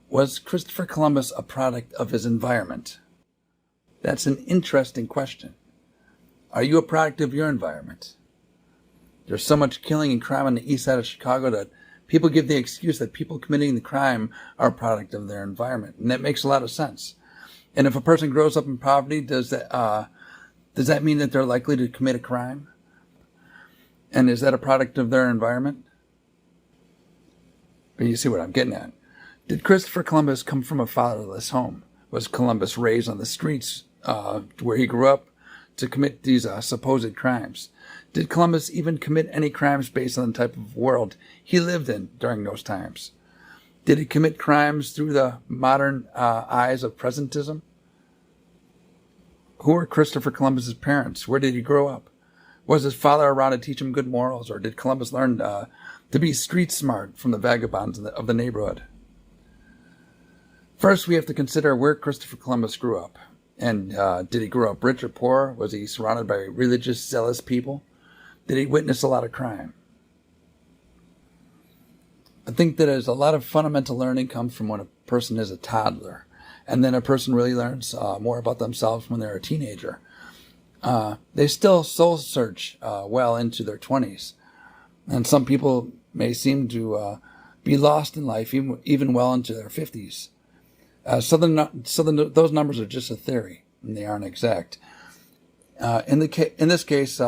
Was Christopher Columbus a product of his environment? That's an interesting question. Are you a product of your environment? There's so much killing and crime on the east side of Chicago that people give the excuse that people committing the crime are a product of their environment. And that makes a lot of sense. And if a person grows up in poverty, does that mean that they're likely to commit a crime? And is that a product of their environment? But you see what I'm getting at. Did Christopher Columbus come from a fatherless home? Was Columbus raised on the streets where he grew up to commit these supposed crimes? Did Columbus even commit any crimes based on the type of world he lived in during those times? Did he commit crimes through the modern eyes of presentism? Who were Christopher Columbus's parents? Where did he grow up? Was his father around to teach him good morals, or did Columbus learn to be street smart from the vagabonds of the neighborhood? First, we have to consider where Christopher Columbus grew up. And did he grow up rich or poor? Was he surrounded by religious, zealous people? Did he witness a lot of crime? I think that there's a lot of fundamental learning comes from when a person is a toddler. And then a person really learns more about themselves when they're a teenager. They still soul search well into their 20s. And some people may seem to be lost in life even well into their 50s. Those numbers are just a theory, and they aren't exact. In this case,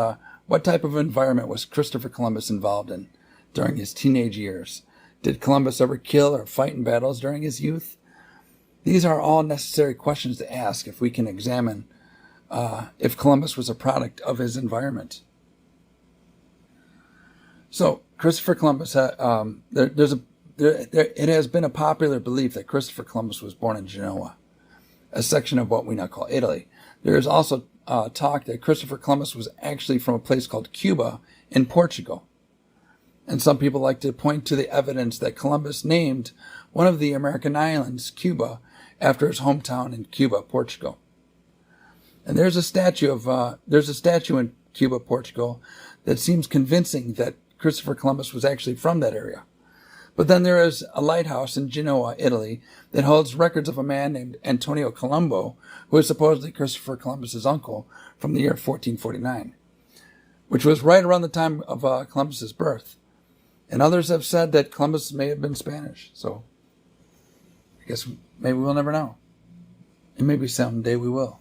what type of environment was Christopher Columbus involved in during his teenage years? Did Columbus ever kill or fight in battles during his youth? These are all necessary questions to ask if we can examine if Columbus was a product of his environment. So, Christopher Columbus, it has been a popular belief that Christopher Columbus was born in Genoa, a section of what we now call Italy. There is also talk that Christopher Columbus was actually from a place called Cuba in Portugal. And some people like to point to the evidence that Columbus named one of the American islands, Cuba, after his hometown in Cuba, Portugal. And there's a statue in Cuba, Portugal, that seems convincing that Christopher Columbus was actually from that area. But then there is a lighthouse in Genoa, Italy, that holds records of a man named Antonio Colombo, who is supposedly Christopher Columbus's uncle from the year 1449, which was right around the time of Columbus's birth. And others have said that Columbus may have been Spanish. So I guess maybe we'll never know. And maybe someday we will.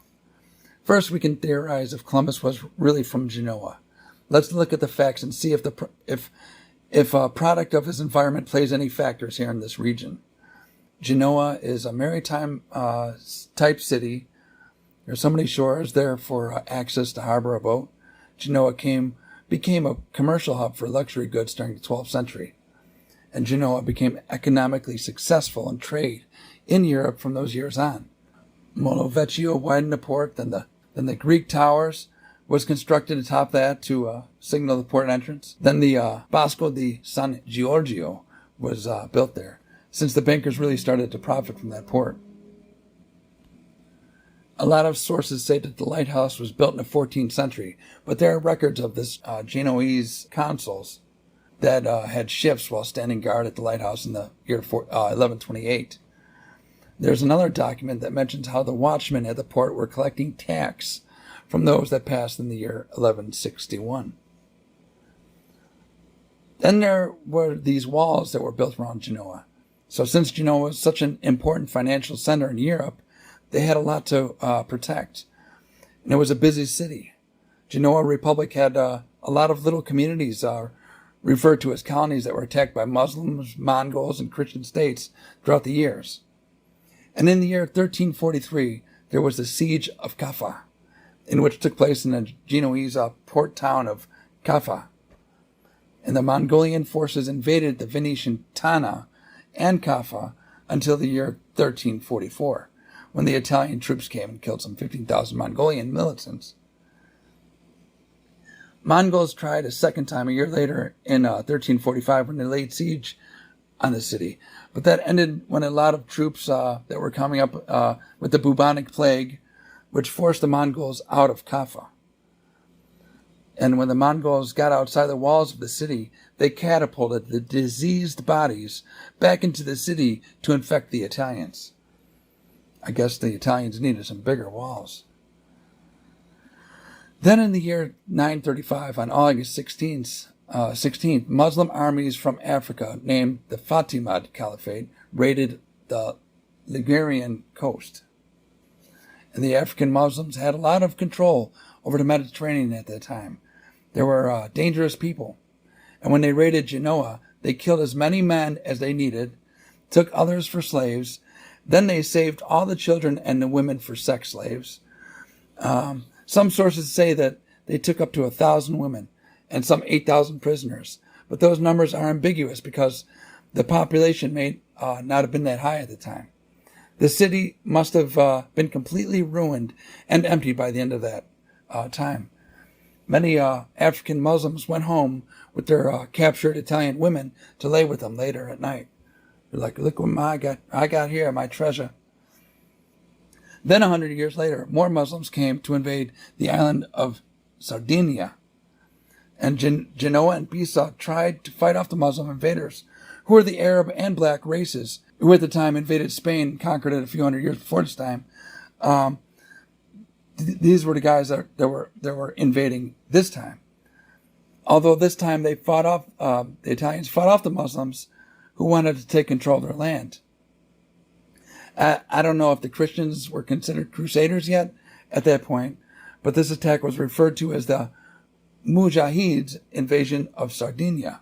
First, we can theorize if Columbus was really from Genoa. Let's look at the facts and see if a product of his environment plays any factors here in this region. Genoa is a maritime type city. There's so many shores there for access to harbor a boat. Genoa became a commercial hub for luxury goods during the 12th century. And Genoa became economically successful in trade in Europe from those years on. Molo Vecchio widened the port, then the Greek towers was constructed atop that to signal the port entrance. Then the Bosco di San Giorgio was built there, since the bankers really started to profit from that port. A lot of sources say that the lighthouse was built in the 14th century, but there are records of this Genoese consuls that had ships while standing guard at the lighthouse in the year 1128. There's another document that mentions how the watchmen at the port were collecting tax from those that passed in the year 1161. Then there were these walls that were built around Genoa. So since Genoa was such an important financial center in Europe, they had a lot to protect. And it was a busy city. Genoa Republic had a lot of little communities referred to as colonies that were attacked by Muslims, Mongols, and Christian states throughout the years. And in the year 1343, there was the siege of Kaffa, in which took place in the Genoese port town of Kaffa. And the Mongolian forces invaded the Venetian Tana and Kaffa until the year 1344, when the Italian troops came and killed some 15,000 Mongolian militants. Mongols tried a second time a year later in 1345 when they laid siege on the city. But that ended when a lot of troops that were coming up with the bubonic plague, which forced the Mongols out of Kaffa. And when the Mongols got outside the walls of the city, they catapulted the diseased bodies back into the city to infect the Italians. I guess the Italians needed some bigger walls. Then in the year 935, on August 16th, Muslim armies from Africa named the Fatimid Caliphate raided the Ligurian coast. And the African Muslims had a lot of control over the Mediterranean at that time. They were dangerous people. And when they raided Genoa, they killed as many men as they needed, took others for slaves. Then they saved all the children and the women for sex slaves. Some sources say that they took up to 1,000 women and some 8,000 prisoners. But those numbers are ambiguous because the population may not have been that high at the time. The city must have been completely ruined and empty by the end of that time. Many African Muslims went home with their captured Italian women to lay with them later at night. They're like, look what I got here, my treasure. Then 100 years later, more Muslims came to invade the island of Sardinia. And Genoa and Pisa tried to fight off the Muslim invaders, who were the Arab and black races, who at the time invaded Spain and conquered it a few hundred years before this time. These were the guys that were invading this time. Although this time they fought off, the Italians fought off the Muslims who wanted to take control of their land. I don't know if the Christians were considered crusaders yet at that point, but this attack was referred to as the Mujahids' invasion of Sardinia.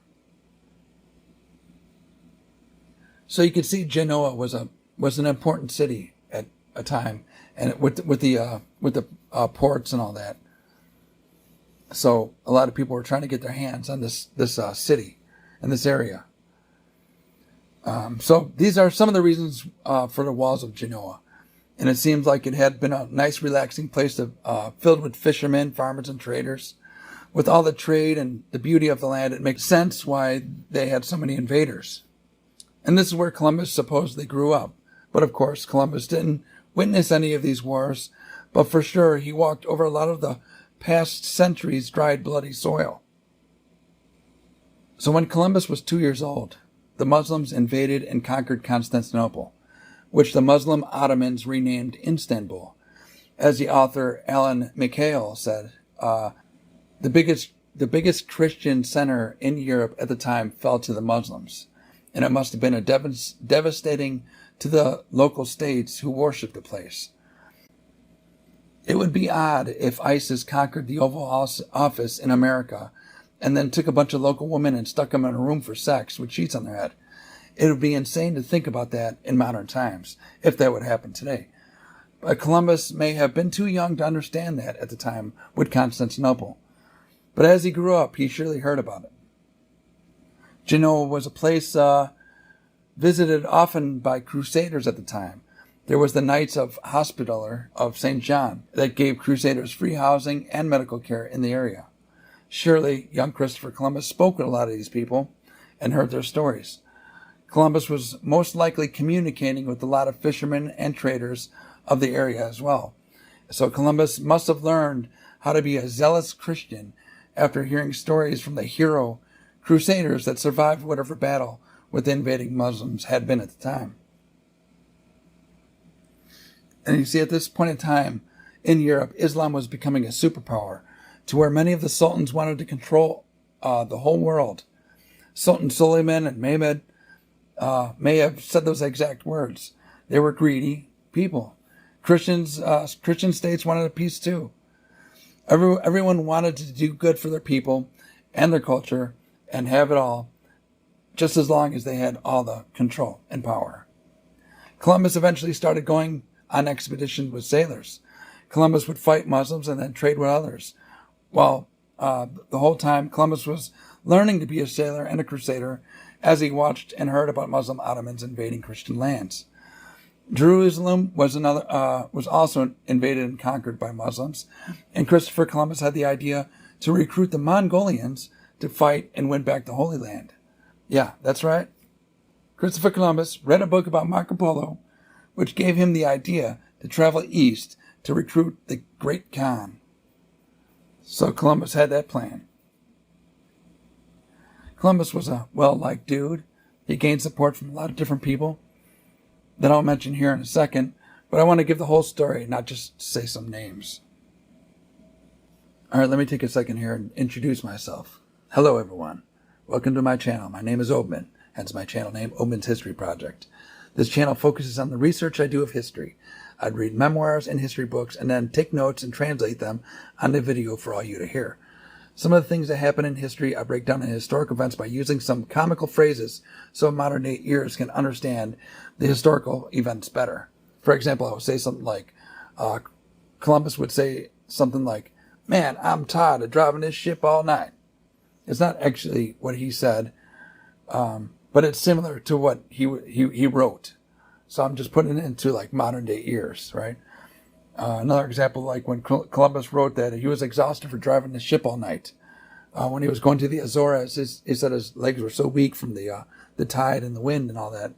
So you can see Genoa was an important city at a time, and with the ports and all that. So a lot of people were trying to get their hands on this city and this area. So these are some of the reasons for the walls of Genoa. And it seems like it had been a nice, relaxing place filled with fishermen, farmers, and traders. With all the trade and the beauty of the land, it makes sense why they had so many invaders. And this is where Columbus supposedly grew up. But of course, Columbus didn't witness any of these wars, but for sure he walked over a lot of the past centuries' dried, bloody soil. So when Columbus was 2 years old, the Muslims invaded and conquered Constantinople, which the Muslim Ottomans renamed Istanbul. As the author Alan Mikhail said, the biggest Christian center in Europe at the time fell to the Muslims, and it must have been devastating to the local states who worshipped the place. It would be odd if ISIS conquered the Oval Office in America and then took a bunch of local women and stuck them in a room for sex with sheets on their head. It would be insane to think about that in modern times, if that would happen today. But Columbus may have been too young to understand that at the time with Constantinople. But as he grew up, he surely heard about it. Genoa was a place visited often by crusaders at the time. There was the Knights of Hospitaller of St. John that gave crusaders free housing and medical care in the area. Surely, young Christopher Columbus spoke with a lot of these people and heard their stories. Columbus was most likely communicating with a lot of fishermen and traders of the area as well. So Columbus must have learned how to be a zealous Christian after hearing stories from the hero crusaders that survived whatever battle with the invading Muslims had been at the time. And you see, at this point in time in Europe, Islam was becoming a superpower to where many of the sultans wanted to control the whole world. Sultan Suleiman and Mehmed may have said those exact words. They were greedy people. Christian states wanted a peace too. Everyone wanted to do good for their people and their culture and have it all, just as long as they had all the control and power. Columbus eventually started going on expeditions with sailors. Columbus would fight Muslims and then trade with others. Well, the whole time Columbus was learning to be a sailor and a crusader as he watched and heard about Muslim Ottomans invading Christian lands. Jerusalem was also invaded and conquered by Muslims, and Christopher Columbus had the idea to recruit the Mongolians to fight and win back the Holy Land. Yeah, that's right. Christopher Columbus read a book about Marco Polo, which gave him the idea to travel east to recruit the Great Khan. So Columbus had that plan. Columbus was a well-liked dude. He gained support from a lot of different people that I'll mention here in a second, but I want to give the whole story, not just say some names. All right, let me take a second here and introduce myself. Hello, everyone. Welcome to my channel. My name is Obman, hence my channel name, Obman's History Project. This channel focuses on the research I do of history. I'd read memoirs and history books and then take notes and translate them onto video for all you to hear. Some of the things that happen in history I break down in historic events by using some comical phrases so modern day ears can understand the historical events better. For example, I would say something like, Columbus would say something like, "Man, I'm tired of driving this ship all night." It's not actually what he said, but it's similar to what he wrote. So I'm just putting it into like modern day ears, right? Another example, like when Columbus wrote that he was exhausted for driving the ship all night. When he was going to the Azores, he said his legs were so weak from the tide and the wind and all that.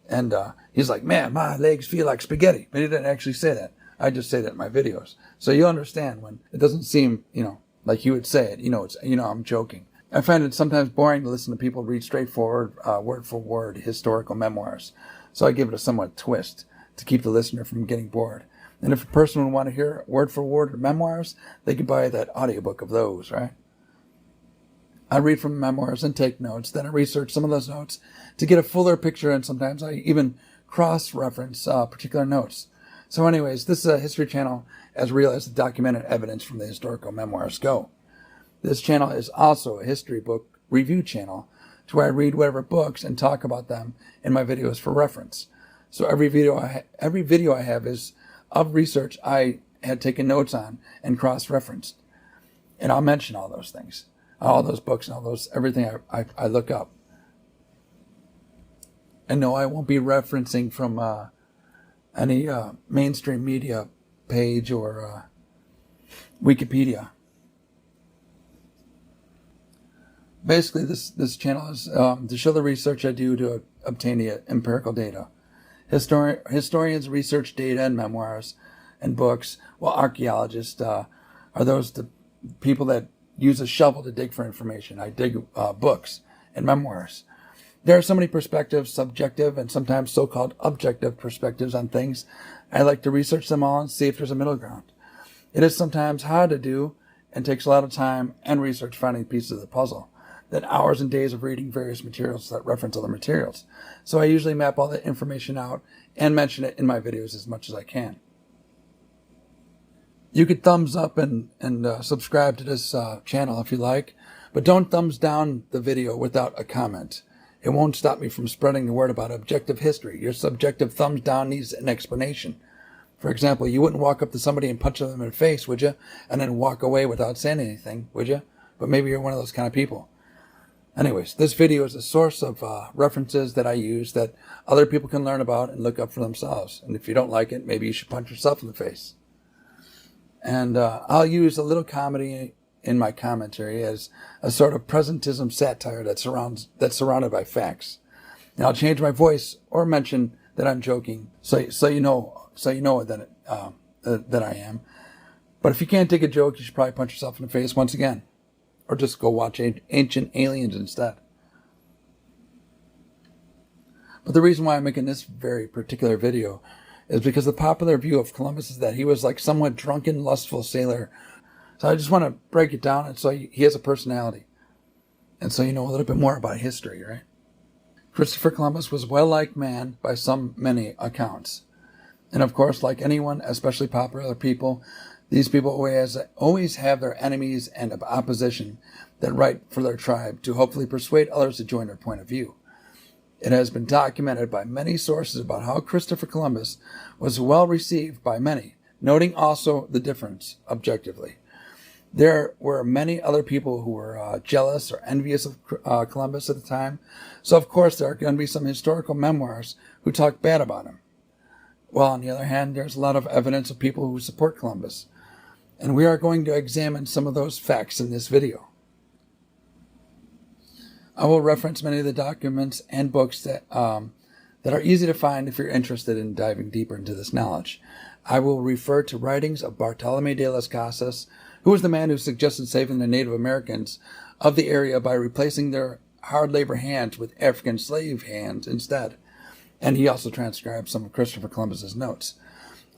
And he's like, "Man, my legs feel like spaghetti." But he didn't actually say that. I just say that in my videos. So you'll understand when it doesn't seem, like he would say it. I'm joking. I find it sometimes boring to listen to people read straightforward, word for word, historical memoirs. So I give it a somewhat twist to keep the listener from getting bored. And if a person would want to hear word for word memoirs, they could buy that audiobook of those, right? I read from memoirs and take notes. Then I research some of those notes to get a fuller picture, and sometimes I even cross-reference particular notes. So anyways, this is a history channel as real as the documented evidence from the historical memoirs go. This channel is also a history book review channel to where I read whatever books and talk about them in my videos for reference. So every video I have is of research I had taken notes on and cross-referenced. And I'll mention all those things, all those books and everything I look up. And no, I won't be referencing from any mainstream media page or Wikipedia. Basically, this channel is to show the research I do to obtain the empirical data. Historians research data and memoirs and books, while archaeologists are the people that use a shovel to dig for information. I dig books and memoirs. There are so many perspectives, subjective and sometimes so-called objective perspectives on things. I like to research them all and see if there's a middle ground. It is sometimes hard to do and takes a lot of time and research finding pieces of the puzzle, then hours and days of reading various materials that reference other materials. So I usually map all the information out and mention it in my videos as much as I can. You could thumbs up and subscribe to this channel if you like, but don't thumbs down the video without a comment. It won't stop me from spreading the word about objective history. Your subjective thumbs down needs an explanation. For example, you wouldn't walk up to somebody and punch them in the face, would you? And then walk away without saying anything, would you? But maybe you're one of those kind of people. Anyways, this video is a source of references that I use that other people can learn about and look up for themselves. And if you don't like it, maybe you should punch yourself in the face. And I'll use a little comedy in my commentary as a sort of presentism satire that's surrounded by facts. And I'll change my voice or mention that I'm joking, so you know that I am. But if you can't take a joke, you should probably punch yourself in the face once again. Or just go watch Ancient Aliens instead. But the reason why I'm making this very particular video is because the popular view of Columbus is that he was like somewhat drunken, lustful sailor. So I just want to break it down, and so he has a personality. And so you know a little bit more about history, right? Christopher Columbus was a well-liked man by many accounts. And of course, like anyone, especially popular people, these people always have their enemies and opposition that write for their tribe to hopefully persuade others to join their point of view. It has been documented by many sources about how Christopher Columbus was well received by many, noting also the difference objectively. There were many other people who were jealous or envious of Columbus at the time. So of course there are going to be some historical memoirs who talk bad about him. While on the other hand, there's a lot of evidence of people who support Columbus. And we are going to examine some of those facts in this video. I will reference many of the documents and books that are easy to find if you're interested in diving deeper into this knowledge. I will refer to writings of Bartolome de las Casas, who was the man who suggested saving the Native Americans of the area by replacing their hard labor hands with African slave hands instead. And he also transcribed some of Christopher Columbus's notes.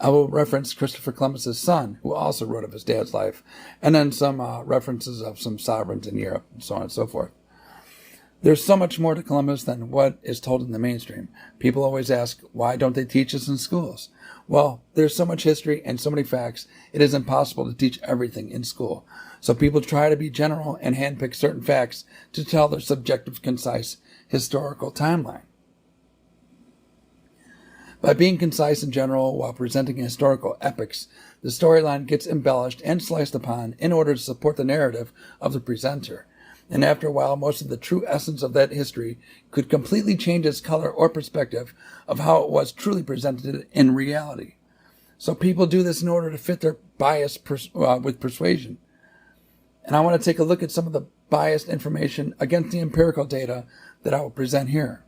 I will reference Christopher Columbus's son, who also wrote of his dad's life, and then some references of some sovereigns in Europe, and so on and so forth. There's so much more to Columbus than what is told in the mainstream. People always ask, why don't they teach us in schools? Well, there's so much history and so many facts, it is impossible to teach everything in school. So people try to be general and handpick certain facts to tell their subjective, concise, historical timeline. By being concise and general while presenting historical epics, the storyline gets embellished and sliced upon in order to support the narrative of the presenter. And after a while, most of the true essence of that history could completely change its color or perspective of how it was truly presented in reality. So people do this in order to fit their bias with persuasion. And I want to take a look at some of the biased information against the empirical data that I will present here.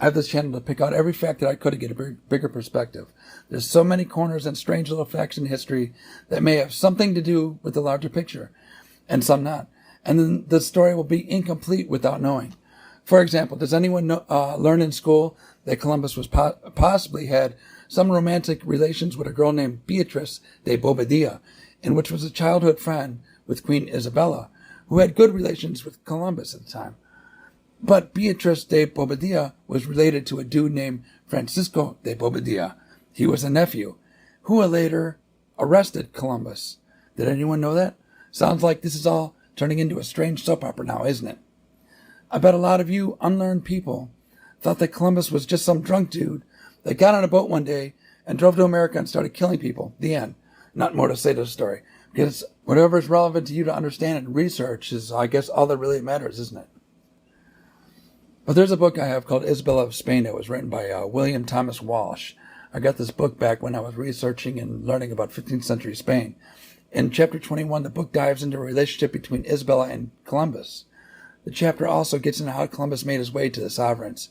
I have this channel to pick out every fact that I could to get a bigger perspective. There's so many corners and strange little facts in history that may have something to do with the larger picture, and some not. And then the story will be incomplete without knowing. For example, does anyone learn in school that Columbus was possibly had some romantic relations with a girl named Beatrice de Bobadilla, and which was a childhood friend with Queen Isabella, who had good relations with Columbus at the time? But Beatrice de Bobadilla was related to a dude named Francisco de Bobadilla. He was a nephew, who later arrested Columbus. Did anyone know that? Sounds like this is all turning into a strange soap opera now, isn't it? I bet a lot of you unlearned people thought that Columbus was just some drunk dude that got on a boat one day and drove to America and started killing people. The end. Not more to say to the story. Because whatever is relevant to you to understand and research is, I guess, all that really matters, isn't it? But there's a book I have called Isabella of Spain that was written by William Thomas Walsh. I got this book back when I was researching and learning about 15th century Spain. In chapter 21, the book dives into a relationship between Isabella and Columbus. The chapter also gets into how Columbus made his way to the sovereigns.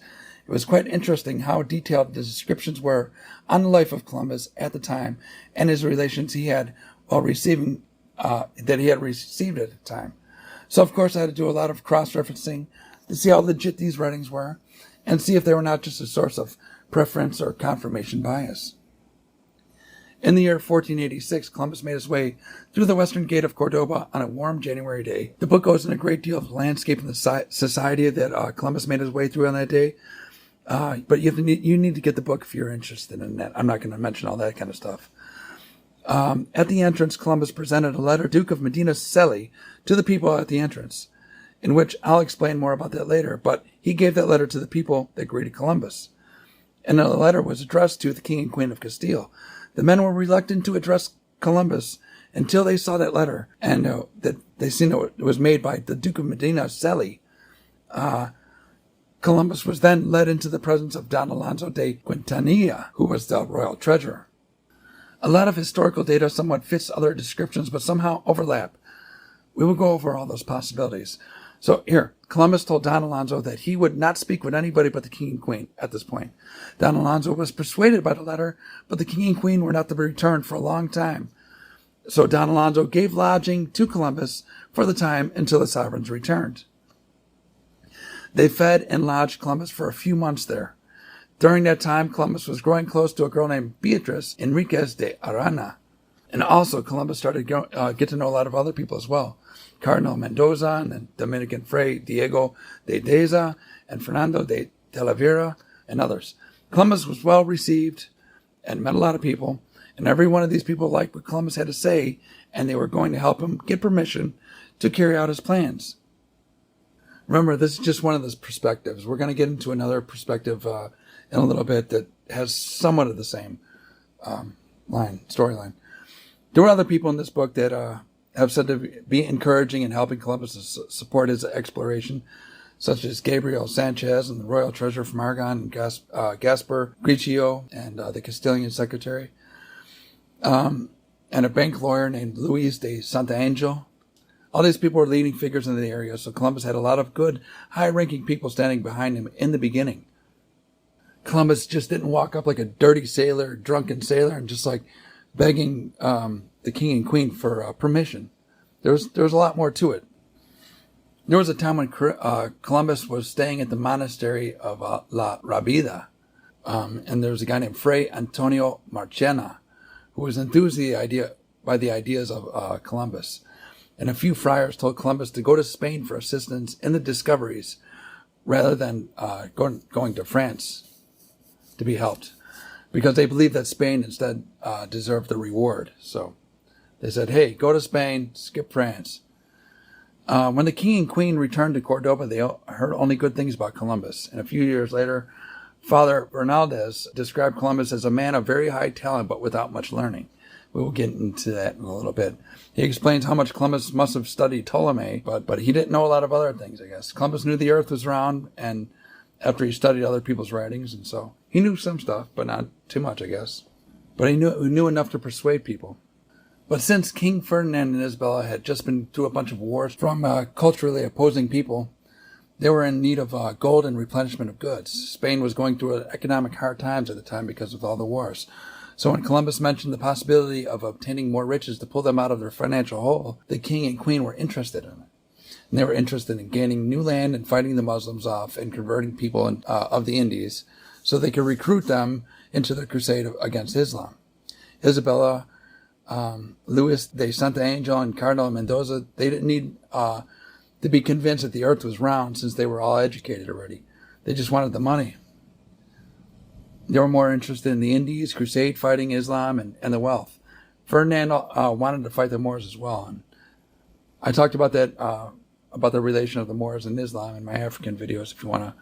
It was quite interesting how detailed the descriptions were on the life of Columbus at the time and his relations he had while receiving that he had received at the time. So, of course, I had to do a lot of cross-referencing to see how legit these writings were and see if they were not just a source of preference or confirmation bias. In the year 1486, Columbus made his way through the western gate of Cordoba on a warm January day. The book goes into a great deal of landscape and the society that Columbus made his way through on that day. But you need to get the book if you're interested in that. I'm not going to mention all that kind of stuff. At the entrance, Columbus presented a letter, Duke of Medina Celi, to the people at the entrance, in which I'll explain more about that later. But he gave that letter to the people that greeted Columbus. And the letter was addressed to the King and Queen of Castile. The men were reluctant to address Columbus until they saw that letter and that they seen it was made by the Duke of Medina Celi. Columbus was then led into the presence of Don Alonso de Quintanilla, who was the royal treasurer. A lot of historical data somewhat fits other descriptions, but somehow overlap. We will go over all those possibilities. So here, Columbus told Don Alonso that he would not speak with anybody but the king and queen at this point. Don Alonso was persuaded by the letter, but the king and queen were not to be returned for a long time. So Don Alonso gave lodging to Columbus for the time until the sovereigns returned. They fed and lodged Columbus for a few months there. During that time, Columbus was growing close to a girl named Beatriz Enriquez de Arana. And also, Columbus started to get to know a lot of other people as well. Cardinal Mendoza and the Dominican Fray Diego de Deza and Fernando de Talavera and others. Columbus was well received and met a lot of people, and every one of these people liked what Columbus had to say, and they were going to help him get permission to carry out his plans. Remember, this is just one of those perspectives. We're going to get into another perspective in a little bit that has somewhat of the same storyline. There were other people in this book that have said to be encouraging and helping Columbus to support his exploration, such as Gabriel Sanchez and the royal treasurer from Aragon, and Gaspar Griccio and the Castilian secretary, and a bank lawyer named Luis de Santaangel. All these people were leading figures in the area, so Columbus had a lot of good, high-ranking people standing behind him in the beginning. Columbus just didn't walk up like a dirty sailor, drunken sailor, and just like begging the king and queen for permission. There was a lot more to it. There was a time when Columbus was staying at the monastery of La Rabida, and there was a guy named Fray Antonio Marchena, who was enthused by the ideas of Columbus. And a few friars told Columbus to go to Spain for assistance in the discoveries rather than going to France to be helped, because they believed that Spain instead deserved the reward. So they said, hey, go to Spain, skip France. When the king and queen returned to Cordoba, they heard only good things about Columbus. And a few years later, Father Bernaldez described Columbus as a man of very high talent, but without much learning. We will get into that in a little bit. He explains how much Columbus must have studied Ptolemy, but he didn't know a lot of other things, I guess. Columbus knew the earth was round, and after he studied other people's writings, and so he knew some stuff, but not too much, I guess. But he knew enough to persuade people. But since King Ferdinand and Isabella had just been through a bunch of wars from culturally opposing people, they were in need of gold and replenishment of goods. Spain was going through economic hard times at the time because of all the wars. So when Columbus mentioned the possibility of obtaining more riches to pull them out of their financial hole, the king and queen were interested in it. And they were interested in gaining new land and fighting the Muslims off and converting people of the Indies so they could recruit them into the crusade against Islam. Isabella, Luis de Santa Angel, and Cardinal Mendoza, they didn't need to be convinced that the earth was round since they were all educated already. They just wanted the money. They were more interested in the Indies, crusade, fighting Islam, and the wealth. Ferdinand wanted to fight the Moors as well. And I talked about that, about the relation of the Moors and Islam in my African videos if you want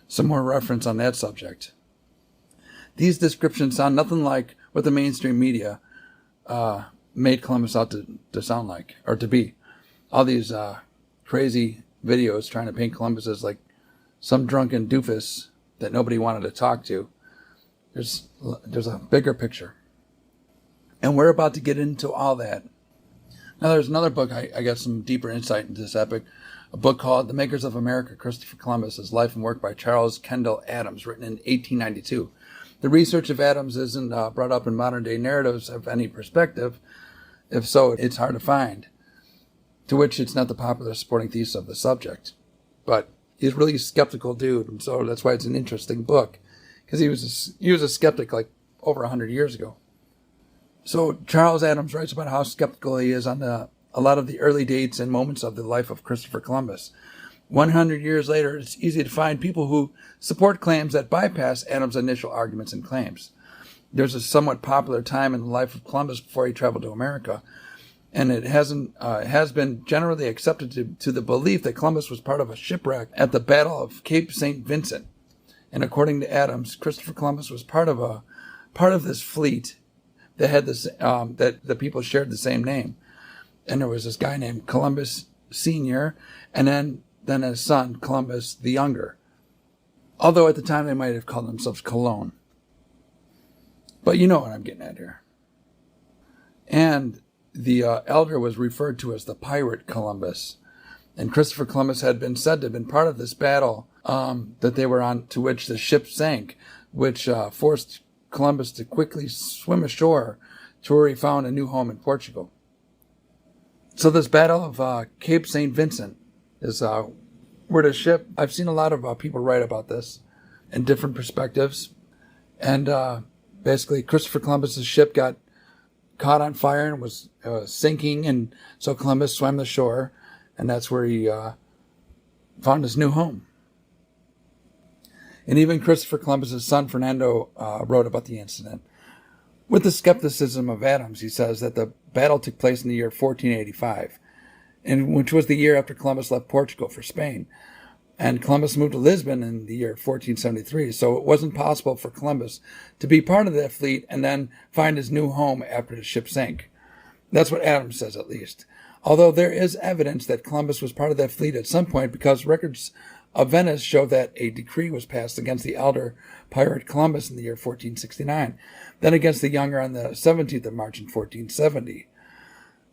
some more reference on that subject. These descriptions sound nothing like what the mainstream media made Columbus out to sound like, or to be. All these crazy videos trying to paint Columbus as like some drunken doofus that nobody wanted to talk to. There's a bigger picture. And we're about to get into all that. Now there's another book, I got some deeper insight into this epic, a book called The Makers of America, Christopher Columbus' Life and Work by Charles Kendall Adams, written in 1892. The research of Adams isn't brought up in modern day narratives of any perspective. If so, it's hard to find, to which it's not the popular supporting thesis of the subject. But he's really a skeptical dude, and so that's why it's an interesting book, because he was a skeptic like over 100 years ago. So Charles Adams writes about how skeptical he is on a lot of the early dates and moments of the life of Christopher Columbus. 100 years later, it's easy to find people who support claims that bypass Adams' initial arguments and claims. There's a somewhat popular time in the life of Columbus before he traveled to America, and it has been generally accepted to the belief that Columbus was part of a shipwreck at the Battle of Cape St. Vincent. And according to Adams, Christopher Columbus was part of this fleet that had this that the people shared the same name. And there was this guy named Columbus Sr., and then his son, Columbus the Younger. Although at the time they might have called themselves Cologne. But you know what I'm getting at here. And the elder was referred to as the pirate Columbus. And Christopher Columbus had been said to have been part of this battle that they were on, to which the ship sank, which forced Columbus to quickly swim ashore to where he found a new home in Portugal. So this battle of Cape St. Vincent is where the ship, I've seen a lot of people write about this in different perspectives. And basically Christopher Columbus's ship got caught on fire and was sinking, and so Columbus swam the shore, and that's where he found his new home. And even Christopher Columbus's son Fernando wrote about the incident. With the skepticism of Adams, he says that the battle took place in the year 1485, and which was the year after Columbus left Portugal for Spain. And Columbus moved to Lisbon in the year 1473, so it wasn't possible for Columbus to be part of that fleet and then find his new home after the ship sank. That's what Adams says, at least. Although there is evidence that Columbus was part of that fleet at some point, because records of Venice show that a decree was passed against the elder pirate Columbus in the year 1469, then against the younger on the 17th of March in 1470.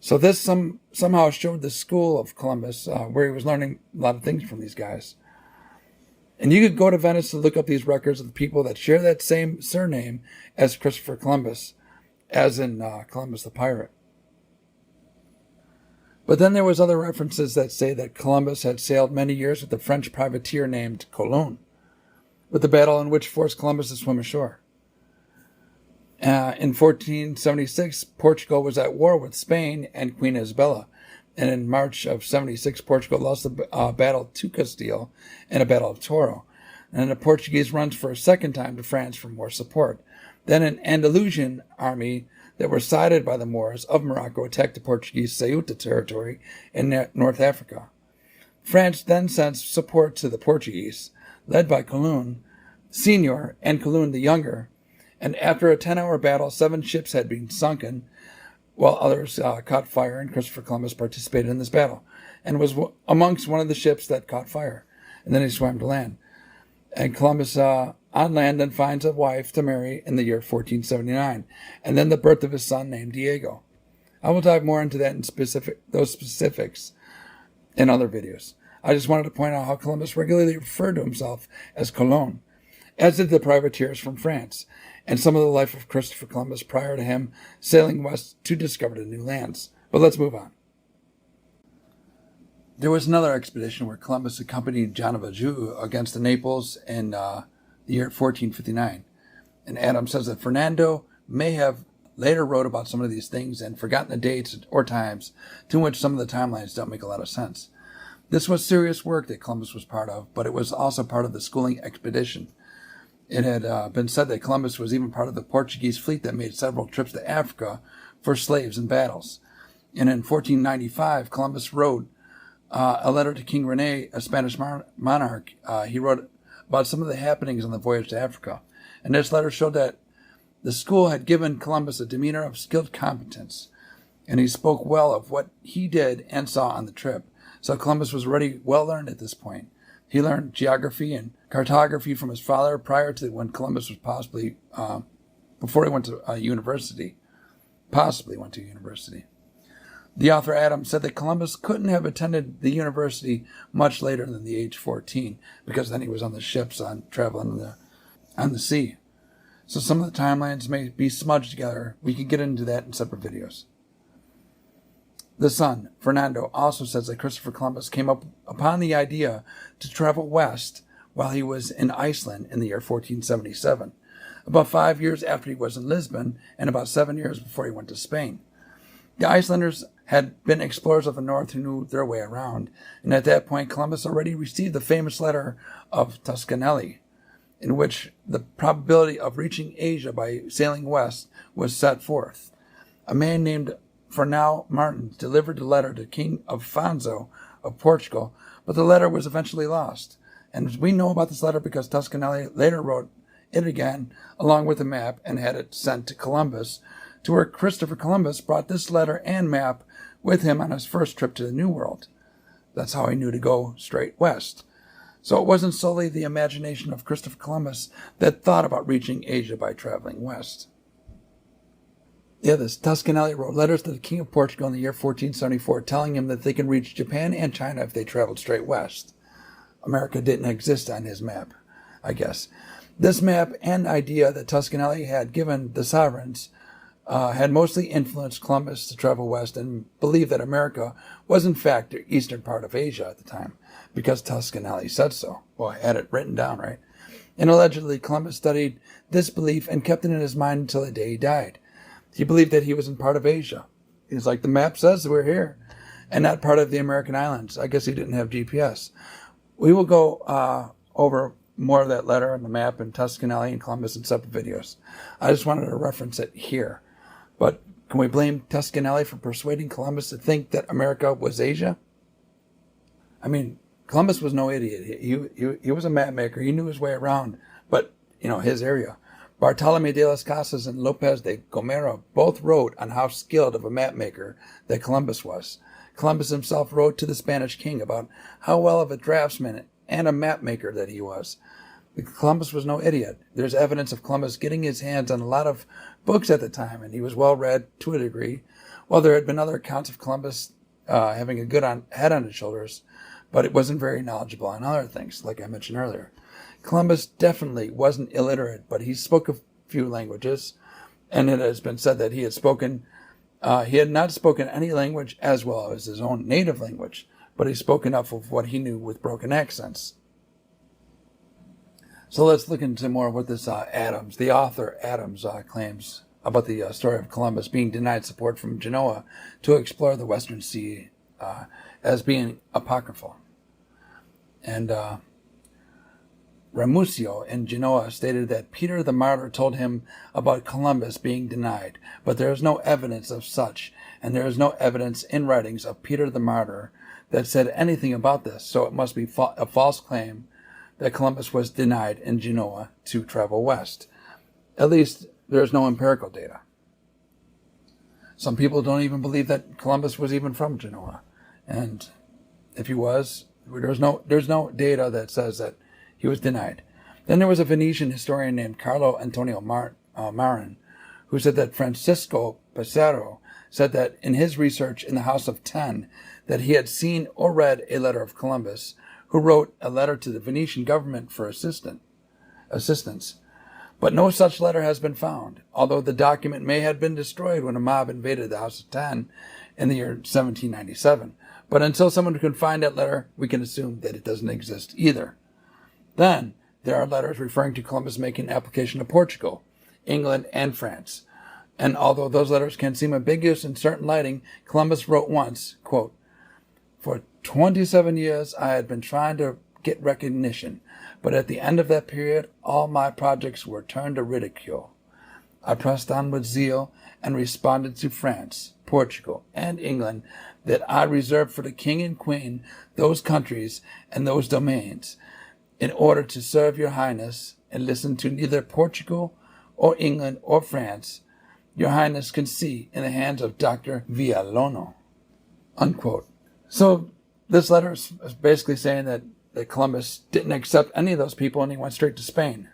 So this somehow showed the school of Columbus, where he was learning a lot of things from these guys. And you could go to Venice to look up these records of the people that share that same surname as Christopher Columbus, as in Columbus the pirate. But then there was other references that say that Columbus had sailed many years with a French privateer named Colon, with the battle in which forced Columbus to swim ashore. In 1476, Portugal was at war with Spain and Queen Isabella. And in March of 76, Portugal lost the Battle to Castile and a Battle of Toro. And the Portuguese runs for a second time to France for more support. Then an Andalusian army that were sided by the Moors of Morocco attacked the Portuguese Ceuta territory in North Africa. France then sent support to the Portuguese, led by Colon Senior and Colon the Younger, and after a 10-hour battle, 7 ships had been sunken, while others caught fire, and Christopher Columbus participated in this battle, and was amongst one of the ships that caught fire, and then he swam to land. And Columbus on land then finds a wife to marry in the year 1479, and then the birth of his son named Diego. I will dive more into that in those specifics in other videos. I just wanted to point out how Columbus regularly referred to himself as Colon, as did the privateers from France, and some of the life of Christopher Columbus prior to him sailing west to discover the new lands. But let's move on. There was another expedition where Columbus accompanied John of Anjou against the Naples in the year 1459. And Adam says that Fernando may have later wrote about some of these things and forgotten the dates or times, to which some of the timelines don't make a lot of sense. This was serious work that Columbus was part of, but it was also part of the schooling expedition. It had been said that Columbus was even part of the Portuguese fleet that made several trips to Africa for slaves and battles. And in 1495, Columbus wrote a letter to King René, a Spanish monarch. He wrote about some of the happenings on the voyage to Africa. And this letter showed that the school had given Columbus a demeanor of skilled competence, and he spoke well of what he did and saw on the trip. So Columbus was already well learned at this point. He learned geography and cartography from his father prior to when Columbus was possibly, before he went to university. Possibly went to university. The author Adam said that Columbus couldn't have attended the university much later than the age 14, because then he was on the ships traveling on the sea. So some of the timelines may be smudged together. We can get into that in separate videos. The son, Fernando, also says that Christopher Columbus came up upon the idea to travel west while he was in Iceland in the year 1477, about 5 years after he was in Lisbon and about 7 years before he went to Spain. The Icelanders had been explorers of the north who knew their way around, and at that point Columbus already received the famous letter of Tuscanelli, in which the probability of reaching Asia by sailing west was set forth. A man named Fernão Martins delivered the letter to King Afonso of Portugal, but the letter was eventually lost. And we know about this letter because Tuscanelli later wrote it again, along with a map, and had it sent to Columbus, to where Christopher Columbus brought this letter and map with him on his first trip to the New World. That's how he knew to go straight west. So it wasn't solely the imagination of Christopher Columbus that thought about reaching Asia by traveling west. Yeah, this Tuscanelli wrote letters to the King of Portugal in the year 1474, telling him that they can reach Japan and China if they traveled straight west. America didn't exist on his map, I guess. This map and idea that Tuscanelli had given the sovereigns had mostly influenced Columbus to travel west and believe that America was in fact the eastern part of Asia at the time, because Tuscanelli said so. Well, I had it written down, right? And allegedly, Columbus studied this belief and kept it in his mind until the day he died. He believed that he was in part of Asia. He's like, the map says we're here, and not part of the American islands. I guess he didn't have GPS. We will go over more of that letter and the map and Tuscanelli and Columbus in separate videos. I just wanted to reference it here. But can we blame Tuscanelli for persuading Columbus to think that America was Asia? I mean, Columbus was no idiot. He was a map maker. He knew his way around, but, his area. Bartolome de las Casas and Lopez de Gomera both wrote on how skilled of a map maker that Columbus was. Columbus himself wrote to the Spanish king about how well of a draftsman and a map maker that he was. Columbus was no idiot. There's evidence of Columbus getting his hands on a lot of books at the time, and he was well read to a degree. While there had been other accounts of Columbus having a good head on his shoulders, but it wasn't very knowledgeable on other things, like I mentioned earlier. Columbus definitely wasn't illiterate, but he spoke a few languages, and it has been said that he had spoken He had not spoken any language as well as his own native language, but he spoke enough of what he knew with broken accents. So let's look into more of what this Adams, the author Adams, claims about the story of Columbus being denied support from Genoa to explore the Western Sea as being apocryphal. And Ramusio in Genoa stated that Peter the Martyr told him about Columbus being denied, but there is no evidence of such, and there is no evidence in writings of Peter the Martyr that said anything about this, so it must be a false claim that Columbus was denied in Genoa to travel west. At least there is no empirical data. Some people don't even believe that Columbus was even from Genoa, and if he was, there's no data that says that he was denied. Then there was a Venetian historian named Carlo Antonio Marin, who said that Francisco Pesaro said that in his research in the House of Ten, that he had seen or read a letter of Columbus, who wrote a letter to the Venetian government for assistance. But no such letter has been found, although the document may have been destroyed when a mob invaded the House of Ten in the year 1797. But until someone can find that letter, we can assume that it doesn't exist either. Then, there are letters referring to Columbus making application to Portugal, England, and France. And although those letters can seem ambiguous in certain lighting, Columbus wrote once, quote, "For 27 years I had been trying to get recognition, but at the end of that period all my projects were turned to ridicule. I pressed on with zeal and responded to France, Portugal, and England that I reserved for the King and Queen those countries and those domains, in order to serve your Highness, and listen to neither Portugal or England or France. Your Highness can see in the hands of Dr. Villalono." Unquote. So this letter is basically saying that Columbus didn't accept any of those people and he went straight to Spain.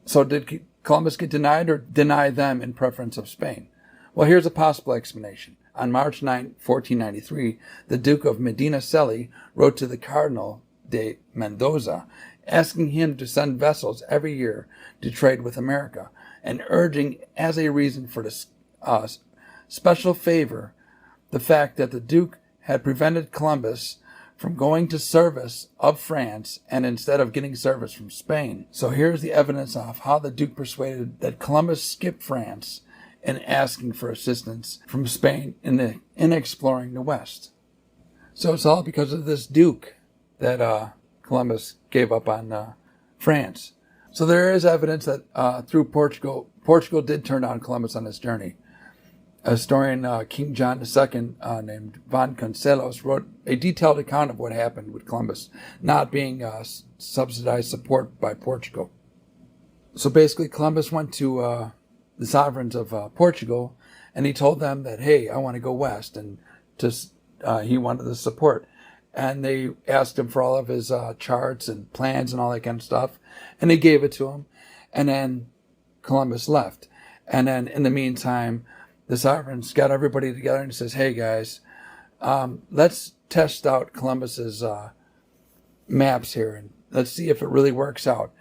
So did Columbus get denied or deny them in preference of Spain? Well, here's a possible explanation. On March 9, 1493, the Duke of Medina Celi wrote to the Cardinal de Mendoza, asking him to send vessels every year to trade with America, and urging as a reason for this special favor the fact that the Duke had prevented Columbus from going to service of France and instead of getting service from Spain. So here's the evidence of how the Duke persuaded that Columbus skipped France in asking for assistance from Spain in exploring the West. So it's all because of this Duke that Columbus gave up on France. So there is evidence that through Portugal did turn down Columbus on his journey. A historian, King John II, named Vasconcelos, wrote a detailed account of what happened with Columbus not being subsidized support by Portugal. So basically, Columbus went to the sovereigns of Portugal, and he told them that, hey, I want to go west, and he wanted the support. And they asked him for all of his charts and plans and all that kind of stuff, and they gave it to him. And then Columbus left. And then in the meantime, the sovereigns got everybody together and says, hey guys, let's test out Columbus's maps here and let's see if it really works out.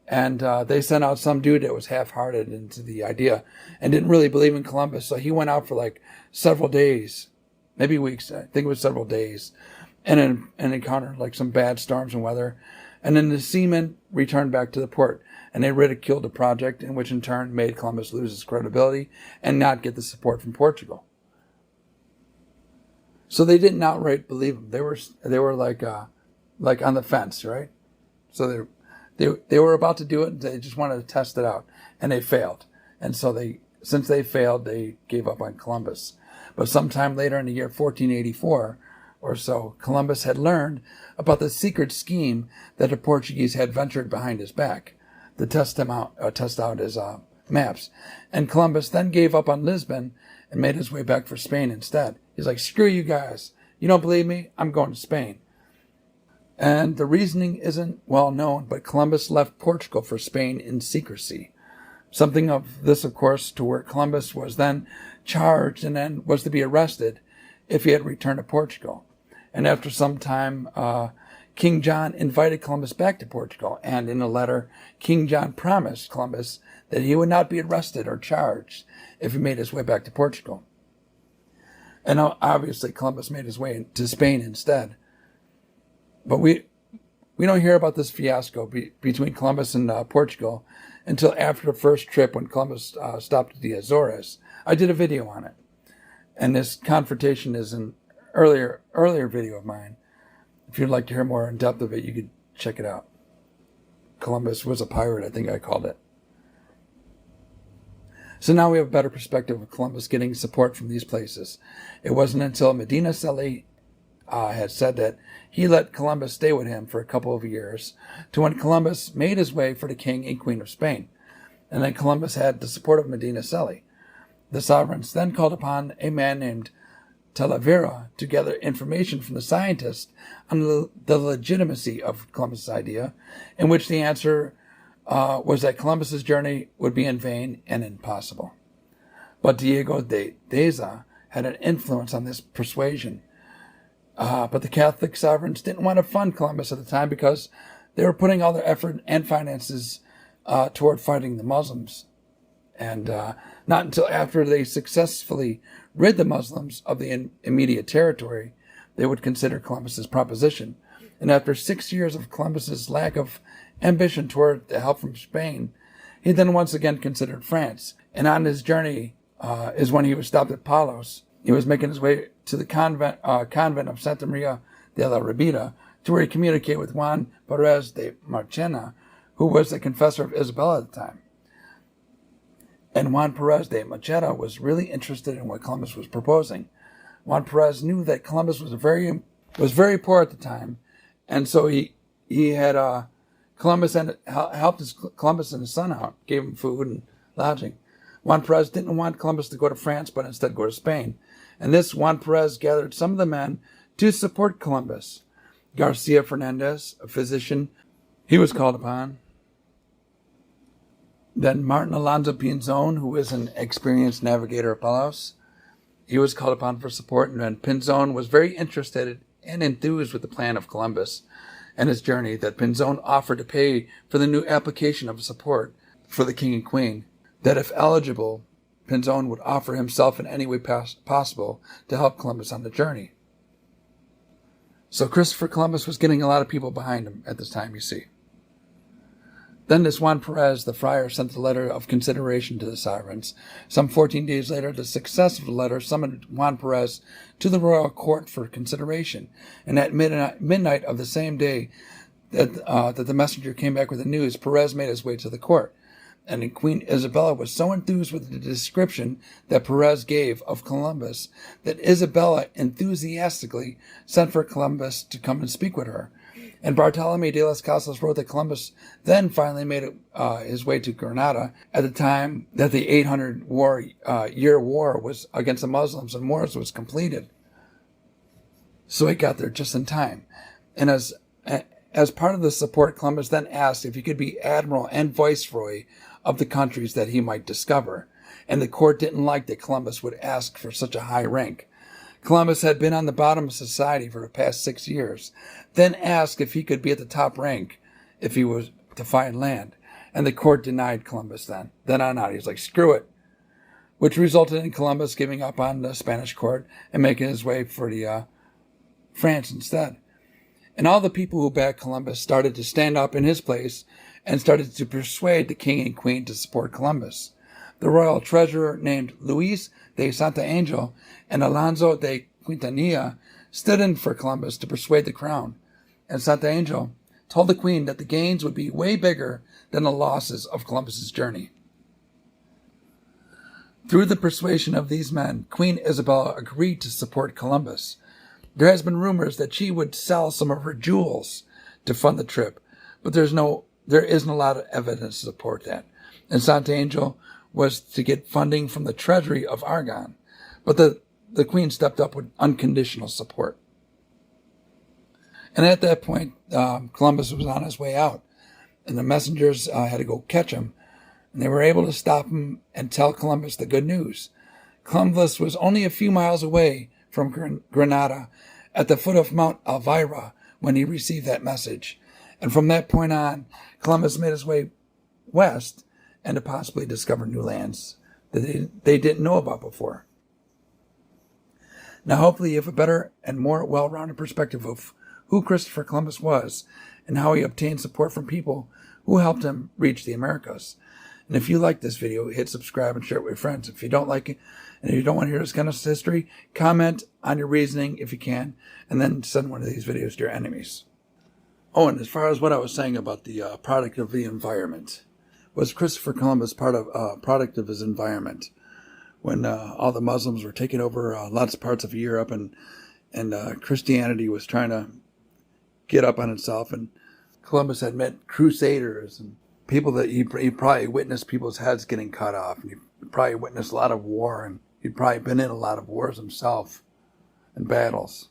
And they sent out some dude that was half-hearted into the idea and didn't really believe in Columbus. So he went out for like several days, maybe weeks, I think it was several days, and encountered like some bad storms and weather. And then the seamen returned back to the port, and they ridiculed the project, in which in turn made Columbus lose his credibility and not get the support from Portugal. So they didn't outright believe him. They were like on the fence, right? So they were about to do it, and they just wanted to test it out, and they failed. And so since they failed, they gave up on Columbus. But sometime later in the year 1484 or so, Columbus had learned about the secret scheme that the Portuguese had ventured behind his back to test out his maps. And Columbus then gave up on Lisbon and made his way back for Spain instead. He's like, screw you guys. You don't believe me? I'm going to Spain. And the reasoning isn't well known, but Columbus left Portugal for Spain in secrecy. Something of this, of course, to where Columbus was then charged and then was to be arrested if he had returned to Portugal. And after some time, King John invited Columbus back to Portugal, and in a letter, King John promised Columbus that he would not be arrested or charged if he made his way back to Portugal. And obviously Columbus made his way to Spain instead. But we don't hear about this fiasco between Columbus and Portugal until after the first trip when Columbus stopped at the Azores. I did a video on it. And this confrontation is an earlier video of mine. If you'd like to hear more in depth of it, you could check it out. Columbus was a pirate, I think I called it. So now we have a better perspective of Columbus getting support from these places. It wasn't until Medina Celi had said that he let Columbus stay with him for a couple of years to when Columbus made his way for the king and queen of Spain. And then Columbus had the support of Medina Celi. The sovereigns then called upon a man named Talavera to gather information from the scientists on the legitimacy of Columbus' idea, in which the answer was that Columbus's journey would be in vain and impossible. But Diego de Deza had an influence on this persuasion. But the Catholic sovereigns didn't want to fund Columbus at the time because they were putting all their effort and finances toward fighting the Muslims. And not until after they successfully rid the Muslims of the immediate territory, they would consider Columbus's proposition. And after 6 years of Columbus's lack of ambition toward the help from Spain, he then once again considered France. And on his journey is when he was stopped at Palos. He was making his way to the convent of Santa Maria de la Rabida, to where he communicated with Juan Perez de Marchena, who was the confessor of Isabella at the time. And Juan Perez de Marchena was really interested in what Columbus was proposing. Juan Perez knew that Columbus was very poor at the time, and so he had Columbus and helped Columbus and his son out, gave him food and lodging. Juan Perez didn't want Columbus to go to France, but instead go to Spain. And this Juan Perez gathered some of the men to support Columbus. Garcia Fernandez, a physician, he was called upon. Then Martin Alonso Pinzon, who is an experienced navigator of Palos, he was called upon for support. And then Pinzon was very interested and enthused with the plan of Columbus and his journey, that Pinzon offered to pay for the new application of support for the king and queen, that if eligible, Pinzon would offer himself in any way possible to help Columbus on the journey. So Christopher Columbus was getting a lot of people behind him at this time, you see. Then this Juan Perez, the friar, sent a letter of consideration to the sovereigns. Some 14 days later, the success of the letter summoned Juan Perez to the royal court for consideration. And at midnight of the same day that the messenger came back with the news, Perez made his way to the court. And Queen Isabella was so enthused with the description that Perez gave of Columbus that Isabella enthusiastically sent for Columbus to come and speak with her. And Bartolome de las Casas wrote that Columbus then finally made his way to Granada at the time that the 800-year war was against the Muslims and Moors was completed. So he got there just in time. And as part of the support, Columbus then asked if he could be admiral and viceroy of the countries that he might discover. And the court didn't like that Columbus would ask for such a high rank. Columbus had been on the bottom of society for the past 6 years, then asked if he could be at the top rank if he was to find land. And the court denied Columbus then. Then on out, he was like, screw it. Which resulted in Columbus giving up on the Spanish court and making his way for the France instead. And all the people who backed Columbus started to stand up in his place and started to persuade the king and queen to support Columbus. The royal treasurer named Luis de Santa Angel and Alonso de Quintanilla stood in for Columbus to persuade the crown. And Santa Angel told the queen that the gains would be way bigger than the losses of Columbus's journey. Through the persuasion of these men, Queen Isabella agreed to support Columbus. There has been rumors that she would sell some of her jewels to fund the trip, but there isn't a lot of evidence to support that. And Santa Angel was to get funding from the treasury of Aragon, but the queen stepped up with unconditional support. And at that point, Columbus was on his way out, and the messengers had to go catch him, and they were able to stop him and tell Columbus the good news. Columbus was only a few miles away from Granada at the foot of Mount Elvira when he received that message. And from that point on, Columbus made his way west and to possibly discover new lands that they didn't know about before. Now, hopefully you have a better and more well-rounded perspective of who Christopher Columbus was and how he obtained support from people who helped him reach the Americas. And if you like this video, hit subscribe and share it with your friends. If you don't like it, and if you don't want to hear this kind of history, comment on your reasoning if you can, and then send one of these videos to your enemies. Oh, and as far as what I was saying about the product of the environment, was Christopher Columbus product of his environment? When all the Muslims were taking over lots of parts of Europe, and Christianity was trying to get up on itself, and Columbus had met crusaders and people that he probably witnessed people's heads getting cut off, and he probably witnessed a lot of war, and he'd probably been in a lot of wars himself and battles.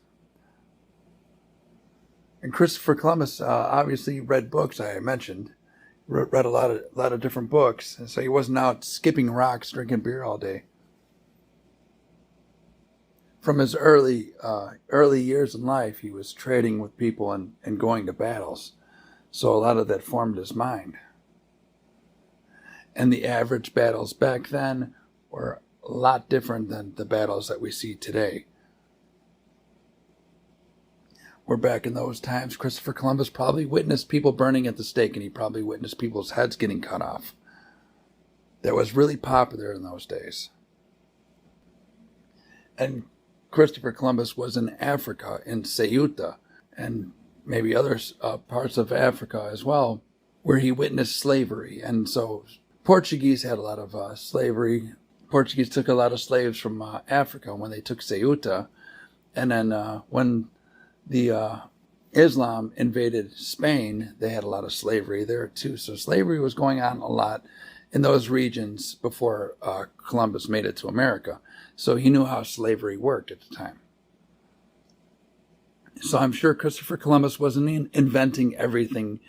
And Christopher Columbus obviously read books. I mentioned read a lot of different books, and so he wasn't out skipping rocks, drinking beer all day. From his early years in life, he was trading with people and going to battles. So a lot of that formed his mind. And the average battles back then were a lot different than the battles that we see today. Where back in those times, Christopher Columbus probably witnessed people burning at the stake, and he probably witnessed people's heads getting cut off. That was really popular in those days. And Christopher Columbus was in Africa, in Ceuta, and maybe other parts of Africa as well, where he witnessed slavery. And so Portuguese had a lot of slavery. Portuguese took a lot of slaves from Africa when they took Ceuta. And then when the Islam invaded Spain, they had a lot of slavery there too. So slavery was going on a lot in those regions before Columbus made it to America. So he knew how slavery worked at the time. So I'm sure Christopher Columbus wasn't inventing everything.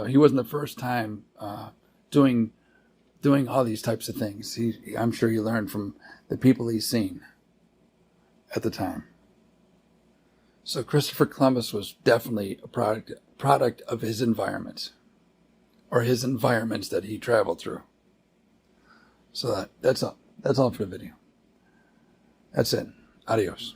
He wasn't the first time doing all these types of things. I'm sure he learned from the people he's seen at the time. So Christopher Columbus was definitely a product of his environment, or his environments that he traveled through. So that's all for the video. That's it. Adios.